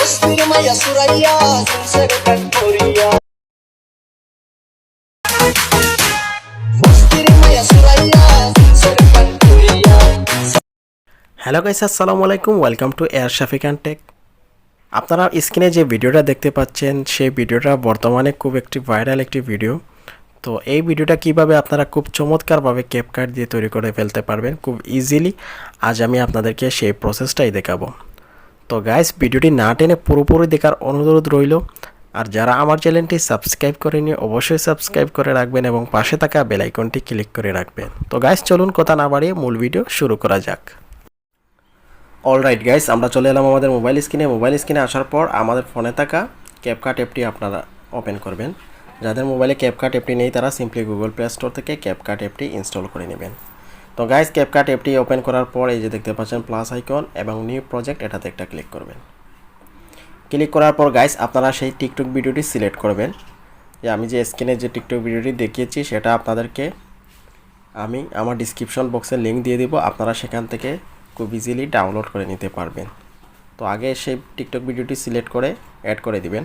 Hello guys, আসসালামু আলাইকুম। Welcome to Shafi tech. আপনারা স্ক্রিনে যে ভিডিওটা দেখতে পাচ্ছেন সেই ভিডিওটা বর্তমানে খুব একটি ভাইরাল একটি ভিডিও। তো এই ভিডিওটা কিভাবে আপনারা খুব চমৎকারভাবে ক্যাপকাট দিয়ে তৈরি করে ফেলতে পারবেন খুব ইজিলি, আজ আমি আপনাদেরকে সেই প্রসেসটাই দেখাবো। তো গাইস, ভিডিওটি না টেনে পুরোপুরি দেখার অনুরোধ রইল। আর যারা আমার চ্যানেলটি সাবস্ক্রাইব করেনি অবশ্যই সাবস্ক্রাইব করে রাখবেন এবং পাশে থাকা বেল আইকনটি ক্লিক করে রাখবেন। তো গাইস, চলুন কথা না বাড়িয়ে মূল ভিডিও শুরু করা যাক। অলরাইট গাইস, আমরা চলে এলাম আমাদের মোবাইল স্ক্রিনে আসার পর আমাদের ফোনে থাকা ক্যাপকাট অ্যাপটি আপনারা ওপেন করবেন। যাদের মোবাইলে ক্যাপকাট অ্যাপটি নেই তারা সিম্পলি গুগল প্লে স্টোর থেকে ক্যাপকাট অ্যাপটি ইনস্টল করে নেবেন। তো গাইস, ক্যাপকাট অ্যাপটি ওপেন করার পর এই যে দেখতে পাচ্ছেন প্লাস আইকন এবং নিউ প্রজেক্ট, এটাতে একটা ক্লিক করবেন। ক্লিক করার পর গাইস আপনারা সেই টিকটক ভিডিওটি সিলেক্ট করবেন। যে আমি যে স্ক্রিনে যে টিকটক ভিডিওটি দেখিয়েছি সেটা আপনাদেরকে আমি আমার ডিসক্রিপশন বক্সে লিঙ্ক দিয়ে দিব, আপনারা সেখান থেকে খুব ইজিলি ডাউনলোড করে নিতে পারবেন। তো আগে সেই টিকটক ভিডিওটি সিলেক্ট করে অ্যাড করে দিবেন।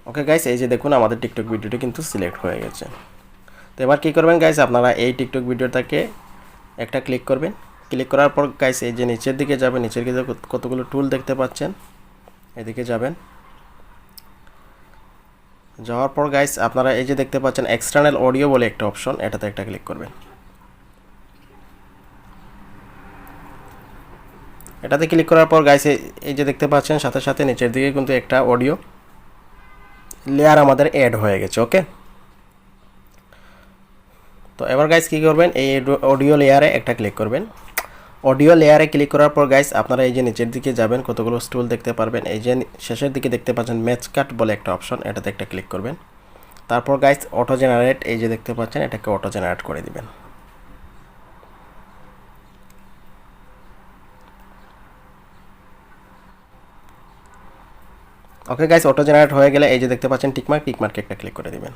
ওকে গাইস, এই যে দেখুন আমাদের টিকটক ভিডিওটি কিন্তু সিলেক্ট হয়ে গেছে। তো এবার কী করবেন গাইস, আপনারা এই টিকটক ভিডিওটাকে একটা ক্লিক করবেন। ক্লিক করার পর গাইস এই যে নিচের দিকে যাবেন, নিচের দিকে কতগুলো টুল দেখতে পাচ্ছেন, এদিকে যাবেন। যাওয়ার পর গাইস আপনারা এই যে দেখতে পাচ্ছেন এক্সটার্নাল অডিও বলে একটা অপশন, এটাতে একটা ক্লিক করবেন। এটাতে ক্লিক করার পর গাইস এই যে দেখতে পাচ্ছেন সাথে সাথে নিচের দিকে কিন্তু একটা অডিও লেয়ার আমাদের অ্যাড হয়ে গেছে। ওকে, তো এবার গাইস কী করবেন, এই অডিও লেয়ারে একটা ক্লিক করবেন। অডিও লেয়ারে ক্লিক করার পর গাইস আপনারা এই যে নিচের দিকে যাবেন, কতগুলো স্টুল দেখতে পারবেন। এই যে শেষের দিকে দেখতে পাচ্ছেন ম্যাচ কাট বলে একটা অপশন, এটাতে একটা ক্লিক করবেন। তারপর গাইস অটো জেনারেট, এই যে দেখতে পাচ্ছেন এটাকে অটো জেনারেট করে দিবেন। ওকে গাইস, অটো জেনারেট হয়ে গেলে এই যে দেখতে পাচ্ছেন টিকমার্কে একটা ক্লিক করে দিবেন।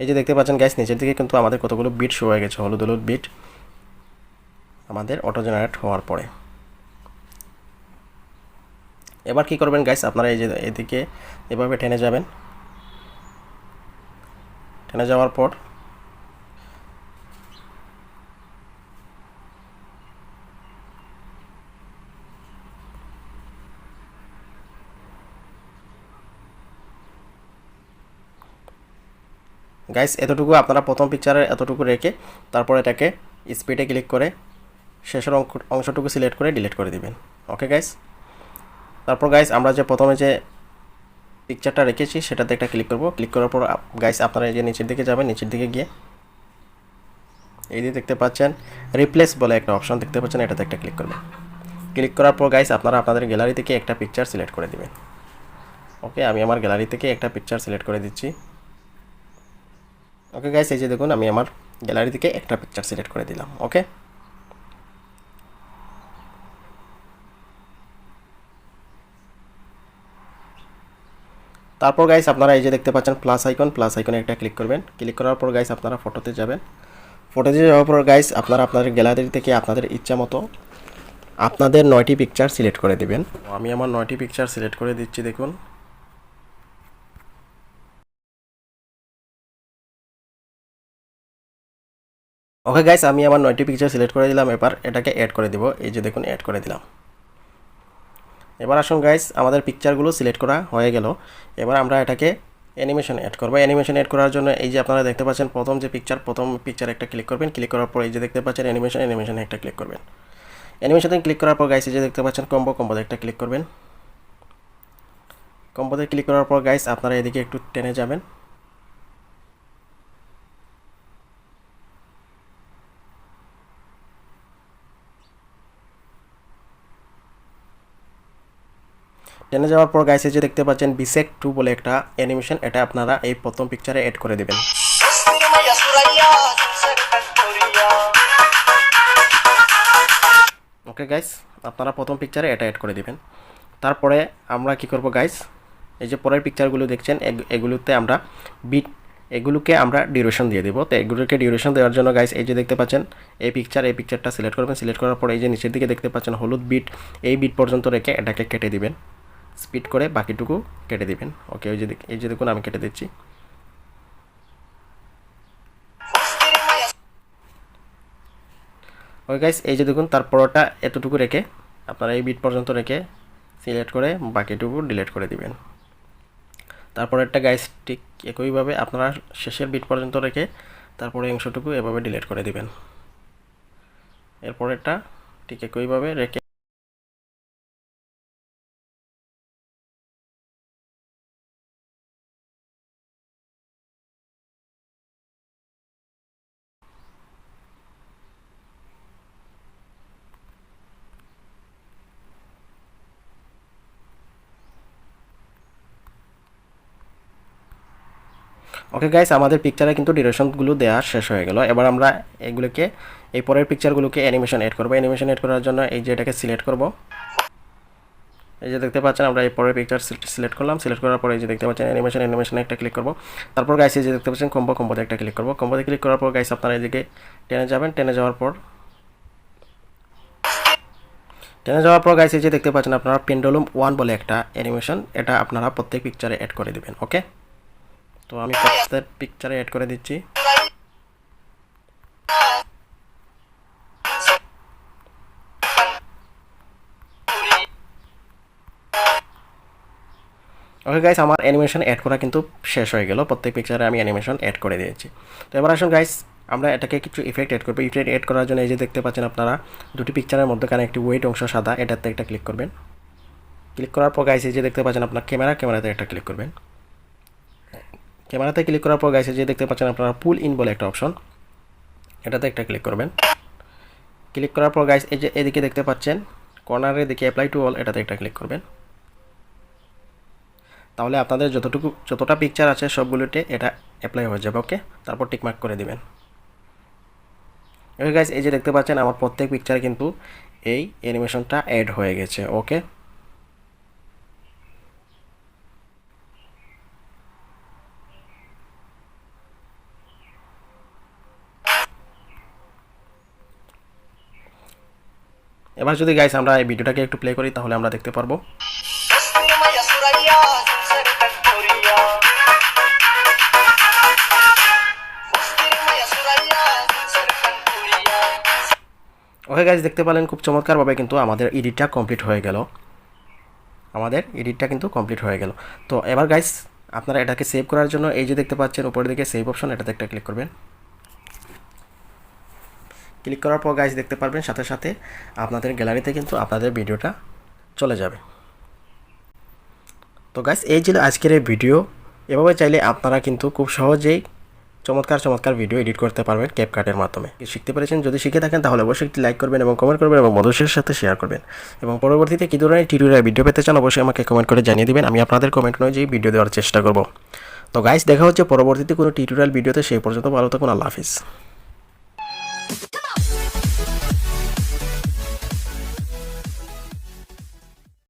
এই যে দেখতে পাচ্ছেন গাইস নিচের দিকে কিন্তু আমাদের কতগুলো বিট শো হয়ে গেছে, হলুদ হলুদ বিট আমাদের অটো জেনারেট হওয়ার পরে। এবার কি করবেন গাইস, আপনারা এই যে এদিকে এভাবে টেনে যাবেন। টেনে যাওয়ার পর গাইস এতটুকু আপনারা প্রথম পিকচারের এতটুকু রেখে তারপর এটাকে স্পিডে ক্লিক করে শেষের অংশটুকু সিলেক্ট করে ডিলিট করে দিবেন। ওকে গাইস, তারপর গাইস আমরা যে প্রথমে যে পিকচারটা রেখেছি সেটাতে একটা ক্লিক করব। ক্লিক করার পর গাইস আপনারা এই যে নিচের দিকে যাবেন, নিচের দিকে গিয়ে এই যে দেখতে পাচ্ছেন রিপ্লেস বলে একটা অপশন দেখতে পাচ্ছেন, এটাতে একটা ক্লিক করবেন। ক্লিক করার পর গাইস আপনারা আপনাদের গ্যালারি থেকে একটা পিকচার সিলেক্ট করে দিবেন। ওকে, আমি আমার গ্যালারি থেকে একটা পিকচার সিলেক্ট করে দিচ্ছি। ওকে গাইস, এই যে দেখুন আমি আমার গ্যালারি থেকে একটা পিকচার সিলেক্ট করে দিলাম। ওকে, তারপর গাইস আপনারা এই যে দেখতে পাচ্ছেন প্লাস আইকনে একটা ক্লিক করবেন। ক্লিক করার পর গাইস আপনারা ফটোতে যাবেন। ফটোতে যাওয়ার পর গাইস আপনারা আপনাদের গ্যালারি থেকে আপনাদের ইচ্ছা মতো আপনাদের 9টি পিকচার সিলেক্ট করে দিবেন। আমি আমার 9টি পিকচার সিলেক্ট করে দিচ্ছি, দেখুন। ওকে গাইস, আমি আমার 9টি পিকচার সিলেক্ট করে দিলাম। এবার এটাকে অ্যাড করে দিব, এই যে দেখুন অ্যাড করে দিলাম। এবার আসুন গাইস, আমাদের পিকচারগুলো সিলেক্ট করা হয়ে গেল। এবার আমরা এটাকে অ্যানিমেশন অ্যাড করবো। অ্যানিমেশন অ্যাড করার জন্য এই যে আপনারা দেখতে পাচ্ছেন প্রথম পিকচার একটা ক্লিক করবেন। ক্লিক করার পর এই যে দেখতে পাচ্ছেন অ্যানিমেশনে একটা ক্লিক করবেন। অ্যানিমেশনে ক্লিক করার পর গাইস এই যে দেখতে পাচ্ছেন কম্বোতে একটা ক্লিক করবেন। কম্বোতে ক্লিক করার পর গাইস আপনারা এদিকে একটু টেনে যাবেন। টেনে যাওয়ার পর গাইস এই যে দেখতে পাচ্ছেন বিসেক 2 বলে একটা অ্যানিমেশন, এটা আপনারা এই প্রথম পিকচারে অ্যাড করে দেবেন। ওকে গাইস, আপনারা প্রথম পিকচারে এটা অ্যাড করে দিবেন। তারপরে আমরা কি করব গাইস, এই যে পরের পিকচারগুলো দেখছেন এগুলোতে আমরা বিট এগুলোকে আমরা ডিউরেশন দিয়ে দেবো। তো এগুলোকে ডিউরেশন দেওয়ার জন্য গাইস এই যে দেখতে পাচ্ছেন এই পিকচারটা সিলেক্ট করবেন। সিলেক্ট করার পর এই যে নিচের দিকে দেখতে পাচ্ছেন হলুদ বিট, এই বিট পর্যন্ত রেখে এটাকে কেটে দিবেন, স্পিড করে বাকিটুকু কেটে দিবেন। ওকে, এই যে দেখুন আমি কেটে দিচ্ছি। ওকে গাইস, এই যে দেখুন তারপরটা এতটুকু রেখে আপনারা এই বিট পর্যন্ত রেখে সিলেক্ট করে বাকিটুকু ডিলিট করে দিবেন। তারপরেরটা গাইস ঠিক একইভাবে আপনারা শেষের বিট পর্যন্ত রেখে তারপরে অংশটুকু এভাবে ডিলিট করে দিবেন। এরপরেরটা ঠিক একইভাবে রেখে ওকে গাইস, আমাদের পিকচারে কিন্তু ডিউরেশনগুলো দেওয়া শেষ হয়ে গেল। এবার আমরা এগুলোকে এই পরের পিকচারগুলোকে অ্যানিমেশন এড করব। অ্যানিমেশন এড করার জন্য এই যে এটাকে সিলেক্ট করব। এই যে দেখতে পাচ্ছেন আমরা এই পরের পিকচার সিলেক্ট করলাম। সিলেক্ট করার পরে এই যে দেখতে পাচ্ছেন অ্যানিমেশনে একটা ক্লিক করব। তারপর গাইস এই যে দেখতে পাচ্ছেন কম্বোতে একটা ক্লিক করব। কম্বোতে ক্লিক করার পর গাইস আপনারা এদিকে টেনে যাবেন। টেনে যাওয়ার পর গাইস এই যে দেখতে পাচ্ছেন আপনারা পেন্ডুলাম 1 বলে একটা অ্যানিমেশন, এটা আপনারা প্রত্যেক পিকচারে অ্যাড করে দিবেন। ওকে, তো আমি প্রত্যেক পিকচারে অ্যাড করে দিচ্ছি। ওকে গাইস, আমার অ্যানিমেশন অ্যাড করা কিন্তু শেষ হয়ে গেল। প্রত্যেক পিকচারে আমি অ্যানিমেশন অ্যাড করে দিয়েছি। তো এবার আসুন গাইস আমরা এটাকে কিছু ইফেক্ট অ্যাড করবো। ইফেক্ট অ্যাড করার জন্য এই যে দেখতে পাচ্ছেন আপনারা দুটি পিকচারের মধ্যখানে একটি ওয়েট অংশ সাদা, এটাতে একটা ক্লিক করবেন। ক্লিক করার পর গাইস এই যে দেখতে পাচ্ছেন আপনার ক্যামেরাতে একটা ক্লিক করবেন। ক্যামেরাতে ক্লিক করার পর গাইস এই যে দেখতে পাচ্ছেন আপনারা পুল ইন বলে একটা অপশন, এটাতে একটা ক্লিক করবেন। ক্লিক করার পর গাইস এই যে এদিকে দেখতে পাচ্ছেন কর্নারের দিকে অ্যাপ্লাই টু অল, এটাতে একটা ক্লিক করবেন। তাহলে আপনাদের যতটা পিকচার আছে সবগুলোতে এটা অ্যাপ্লাই হয়ে যাবে। ওকে, তারপর টিকমার্ক করে দিবেন। ওকে গাইস, এই যে দেখতে পাচ্ছেন আমার প্রত্যেক পিকচারে কিন্তু এই অ্যানিমেশনটা অ্যাড হয়ে গেছে। ওকে, এবার যদি গাইস আমরা এই ভিডিওটাকে একটু প্লে করি তাহলে আমরা দেখতে পারবো। ওকে গাইস, দেখতে পেলেন খুব চমৎকারভাবে কিন্তু আমাদের এডিটটা কমপ্লিট হয়ে গেল। তো এবার গাইস আপনারা এটাকে সেভ করার জন্য এই যে দেখতে পাচ্ছেন উপরের দিকে সেভ অপশন, এটাতে একটা ক্লিক করবেন। ক্লিক করার পর গাইস দেখতে পারবেন সাথে সাথে আপনাদের গ্যালারিতে কিন্তু আপনাদের ভিডিওটা চলে যাবে। তো গাইস এই ছিল আজকের এই ভিডিও। এভাবে চাইলে আপনারা কিন্তু খুব সহজেই চমৎকার ভিডিও এডিট করতে পারবেন ক্যাপকাটের মাধ্যমে। শিখতে পেরেছেন? যদি শিখে থাকেন তাহলে অবশ্যই একটি লাইক করবেন এবং কমেন্ট করবেন এবং বন্ধুদের সাথে শেয়ার করবেন। এবং পরবর্তীতে কী ধরনের টিউটোরিয়াল ভিডিও পেতে চান অবশ্যই আমাকে কমেন্ট করে জানিয়ে দিবেন। আমি আপনাদের কমেন্ট অনুযায়ী ভিডিও দেওয়ার চেষ্টা করব। তো গাইস দেখা হচ্ছে পরবর্তীতে কোনো টিউটোরিয়াল ভিডিওতে। সেই পর্যন্ত ভালো থাকুন। আল্লাহ হাফিজ।